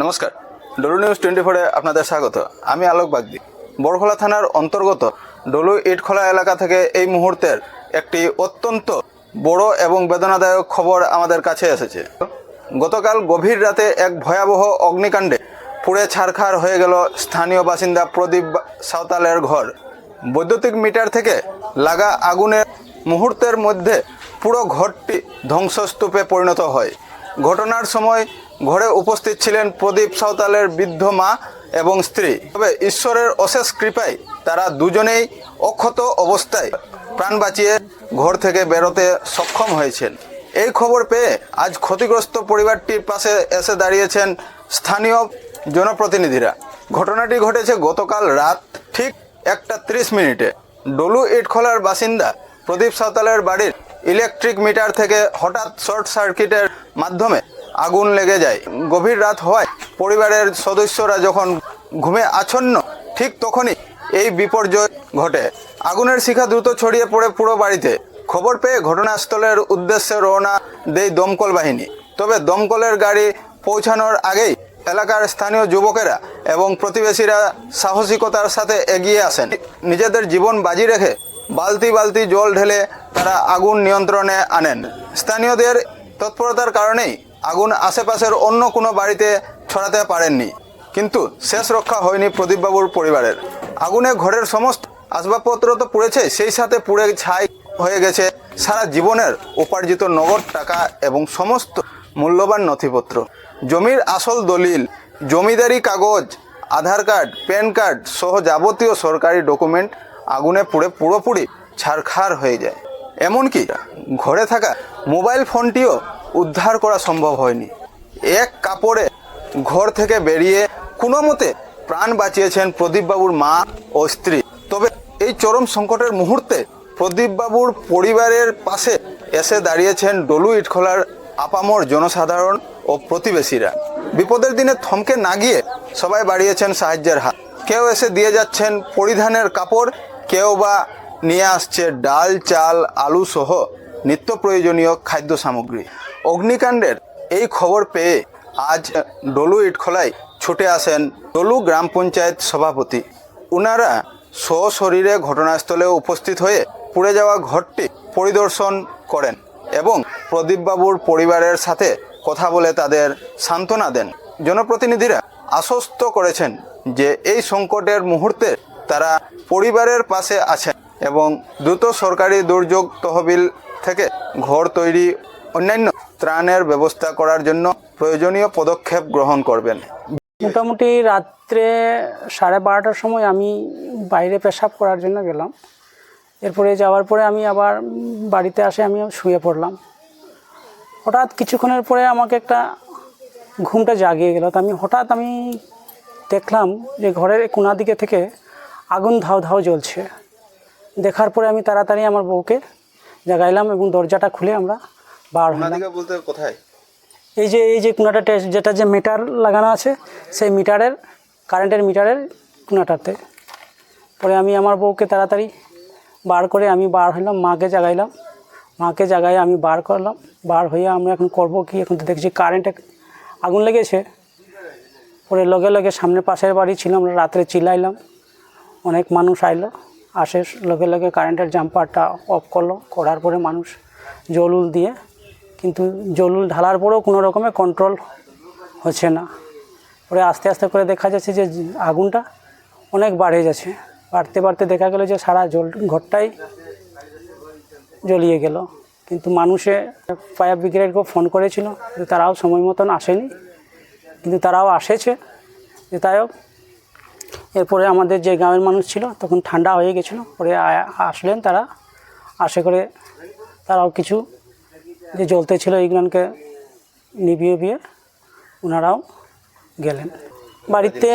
নমস্কার, ডলু নিউজ 24-এ আপনাদের স্বাগত। আমি আলোক বাগদি। বড়খোলা থানার অন্তর্গত ডলু ইটখোলা এলাকা থেকে এই মুহূর্তের একটি অত্যন্ত বড় এবং বেদনাদায়ক খবর আমাদের কাছে এসেছে। গতকাল গভীর রাতে এক ভয়াবহ অগ্নিকাণ্ডে পুড়ে ছারখার হয়ে গেল স্থানীয় বাসিন্দা প্রদীপ সাঁওতালের ঘর। বৈদ্যুতিক মিটার থেকে লাগা আগুনের মুহূর্তের মধ্যে পুরো ঘরটি ধ্বংসস্তূপে পরিণত হয়। ঘটনার সময় ঘরে উপস্থিত ছিলেন প্রদীপ সাঁওতালের বৃদ্ধ মা এবং স্ত্রী। তবে ঈশ্বরের অশেষ কৃপায় তারা দুজনেই অক্ষত অবস্থায় প্রাণ বাঁচিয়ে ঘর থেকে বেরোতে সক্ষম হয়েছেন। এই খবর পেয়ে আজ ক্ষতিগ্রস্ত পরিবারটির পাশে এসে দাঁড়িয়েছেন স্থানীয় জনপ্রতিনিধিরা। ঘটনাটি ঘটেছে গতকাল রাত ঠিক 1:30 ডলু ইটখোলার বাসিন্দা প্রদীপ সাঁওতালের বাড়ির ইলেকট্রিক মিটার থেকে হঠাৎ শর্ট সার্কিটের মাধ্যমে আগুন লেগে যায়। গভীর রাত হওয়ায় পরিবারের সদস্যরা যখন ঘুমে আচ্ছন্ন, ঠিক তখনই এই বিপর্যয় ঘটে। আগুনের শিখা দ্রুত ছড়িয়ে পড়ে পুরো বাড়িতে। খবর পেয়ে ঘটনাস্থলের উদ্দেশ্যে রওনা দেয় দমকল বাহিনী। তবে দমকলের গাড়ি পৌঁছানোর আগেই এলাকার স্থানীয় যুবকেরা এবং প্রতিবেশীরা সাহসিকতার সাথে এগিয়ে আসেন। নিজেদের জীবন বাজি রেখে বালতি বালতি জল ঢেলে তারা আগুন নিয়ন্ত্রণে আনেন। স্থানীয়দের তৎপরতার কারণেই আগুন আশেপাশের অন্য কোনো বাড়িতে ছড়াতে পারেননি। কিন্তু শেষ রক্ষা হয়নি প্রদীপবাবুর পরিবারের। আগুনে ঘরের সমস্ত আসবাবপত্র তো পুড়েছে, সেই সাথে পুড়ে ছাই হয়ে গেছে সারা জীবনের উপার্জিত নগদ টাকা এবং সমস্ত মূল্যবান নথিপত্র। জমির আসল দলিল, জমিদারি কাগজ, আধার কার্ড, প্যান কার্ড সহ যাবতীয় সরকারি ডকুমেন্ট আগুনে পুড়ে পুরোপুরি ছারখার হয়ে যায়। এমনকি ঘরে থাকা মোবাইল ফোনটিও উদ্ধার করা সম্ভব হয়নি। এক কাপড়ে ঘর থেকে বেরিয়ে কোনো মতে প্রাণ বাঁচিয়েছেন প্রদীপবাবুর মা ও স্ত্রী। তবে এই চরম সংকটের মুহূর্তে প্রদীপবাবুর পরিবারের পাশে এসে দাঁড়িয়েছেন ডলু ইটখোলার আপামর জনসাধারণ ও প্রতিবেশীরা। বিপদের দিনে থমকে না গিয়ে সবাই বাড়িয়েছেন সাহায্যের হাত। কেউ এসে দিয়ে যাচ্ছেন পরিধানের কাপড়, কেউ বা নিয়ে আসছে ডাল, চাল, আলু সহ নিত্য প্রয়োজনীয় খাদ্য সামগ্রী। অগ্নিকাণ্ডের এই খবর পেয়ে আজ ডলু ইটখোলায় ছুটে আসেন ডলু গ্রাম পঞ্চায়েত সভাপতি। ওনারা সশরীরে ঘটনাস্থলে উপস্থিত হয়ে পুড়ে যাওয়া ঘরটি পরিদর্শন করেন এবং প্রদীপবাবুর পরিবারের সাথে কথা বলে তাদের সান্ত্বনা দেন। জনপ্রতিনিধিরা আশ্বস্ত করেছেন যে এই সংকটের মুহূর্তে তারা পরিবারের পাশে আছেন এবং দ্রুত সরকারি দুর্যোগ তহবিল থেকে ঘর তৈরি, অন্যান্য ত্রাণের ব্যবস্থা করার জন্য প্রয়োজনীয় পদক্ষেপ গ্রহণ করবেন। মোটামুটি রাত্রে 12:30টার সময় আমি বাইরে পেশাব করার জন্য গেলাম। এরপরে যাওয়ার পরে আমি আবার বাড়িতে আসে আমি শুয়ে পড়লাম। হঠাৎ কিছুক্ষণের পরে আমাকে একটা ঘুমটা জাগিয়ে গেল। তো হঠাৎ আমি দেখলাম যে ঘরের কোণা দিকে থেকে আগুন ধাউ ধাউ জ্বলছে। দেখার পরে আমি তাড়াতাড়ি আমার বউকে জাগাইলাম এবং দরজাটা খুলে আমরা বার হলাম। বলতে কোথায়? এই যে কোণাটা যেটা যে মিটার লাগানো আছে, সেই মিটারের কারেন্টের মিটারের কোণাটাতে। পরে আমি আমার বউকে তাড়াতাড়ি বার করে আমি বার হলাম, মাকে জাগাইলাম। মাকে জাগাই আমি বার করলাম। বার হয়ে আমরা এখন করবো কি, এখন তো দেখছি কারেন্টে আগুন লেগেছে। পরে লগে লগে সামনে পাশের বাড়ি ছিল, আমরা রাত্রে চিল্লাইলাম। অনেক মানুষ আইলো, আসে লগে লগে কারেন্টের জাম্পারটা অফ করলো। করার পরে মানুষ জলুল দিয়ে, কিন্তু জলুল ঢালার পরেও কোনো রকমে কন্ট্রোল হচ্ছে না। পরে আস্তে আস্তে করে দেখা যাচ্ছে যে আগুনটা অনেক বাড়ে যাচ্ছে। বাড়তে বাড়তে দেখা গেল যে সারা ঘরটাই জ্বলিয়ে গেল। কিন্তু মানুষে ফায়ার ব্রিগেডকে ফোন করেছিল, যে তারাও সময় মতন আসেনি, কিন্তু তারাও আসেছে। যে তাই হোক, এরপরে আমাদের যে গ্রামের মানুষ ছিল তখন ঠান্ডা হয়ে গেছিলো। পরে আসলেন তারা, আসে করে তারাও কিছু যে জ্বলতে ছিল এইগুলোকে নিভিয়ে ওনারাও গেলেন। বাড়িতে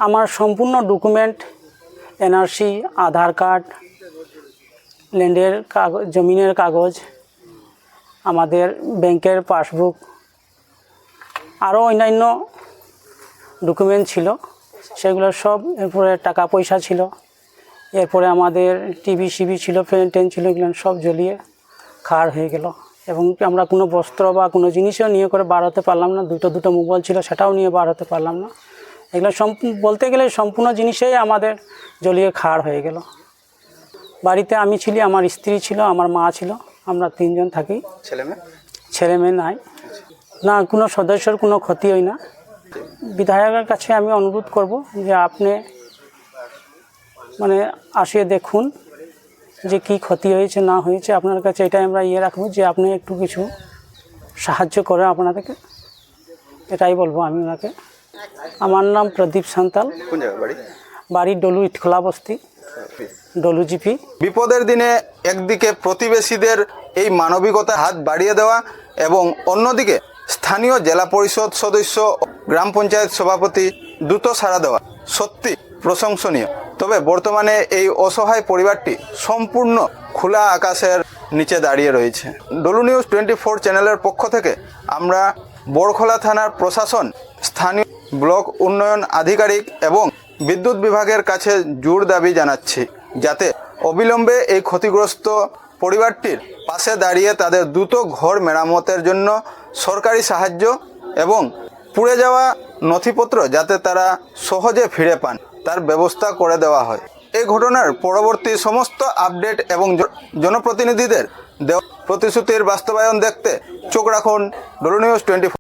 আমার সম্পূর্ণ ডকুমেন্ট, এনআরসি, আধার কার্ড, ল্যান্ডের কাগজ, জমিনের কাগজ, আমাদের ব্যাংকের পাসবুক, আরও অন্যান্য ডকুমেন্ট ছিল, সেগুলো সব। এরপরে টাকা পয়সা ছিল, এরপরে আমাদের টিভি সিভি ছিল, ফ্যান ট্যান ছিল, এগুলো সব জ্বলিয়ে খার হয়ে গেল। এবং কি আমরা কোনো বস্ত্র বা কোনো জিনিসও নিয়ে করে বার হতে পারলাম না। দুটো মোবাইল ছিল, সেটাও নিয়ে বার হতে পারলাম না। এগুলো বলতে গেলে সম্পূর্ণ জিনিসেই আমাদের জ্বলিয়ে খাড় হয়ে গেল। বাড়িতে আমি ছিলি, আমার স্ত্রী ছিল, আমার মা ছিল, আমরা 3 জন থাকি। ছেলে মেয়ে নাই, না কোনো সদস্যর কোনো ক্ষতি হয় না। বিধায়কের কাছে আমি অনুরোধ করব যে আপনি মানে আসিয়ে দেখুন যে কি ক্ষতি হয়েছে না হয়েছে। আপনার কাছে এটাই আমরা রাখবো যে আপনি একটু কিছু সাহায্য করে আপনাদেরকে, এটাই বলবো আমি ওনাকে। আমার নাম প্রদীপ সান্তাল, কোন জায়গা বাড়ি? বাড়ি ডলু ইটখোলা বস্তি, ডলু জিপি। বিপদের দিনে একদিকে প্রতিবেশীদের এই মানবিকতা হাত বাড়িয়ে দেওয়া এবং অন্যদিকে স্থানীয় জেলা পরিষদ সদস্য, গ্রাম পঞ্চায়েত সভাপতি দ্রুত সাড়া দেওয়া সত্যি প্রশংসনীয়। তবে বর্তমানে এই অসহায় পরিবারটি সম্পূর্ণ খোলা আকাশের নিচে দাঁড়িয়ে রয়েছে। ডলু নিউজ 24 চ্যানেলের পক্ষ থেকে আমরা বড়খলা থানার প্রশাসন, স্থানীয় ব্লক উন্নয়ন আধিকারিক এবং বিদ্যুৎ বিভাগের কাছে জোর দাবি জানাচ্ছি যাতে অবিলম্বে এই ক্ষতিগ্রস্ত পরিবারটির পাশে দাঁড়িয়ে তাদের দ্রুত ঘর মেরামতের জন্য সরকারি সাহায্য এবং পুড়ে যাওয়া নথিপত্র যাতে তারা সহজে ফিরে পান তার ব্যবস্থা করে দেওয়া হয়। এই ঘটনার পরবর্তী সমস্ত আপডেট এবং জনপ্রতিনিধিদের দেওয়া প্রতিশ্রুতির বাস্তবায়ন দেখতে চোখ রাখুন ডলু নিউজ 24।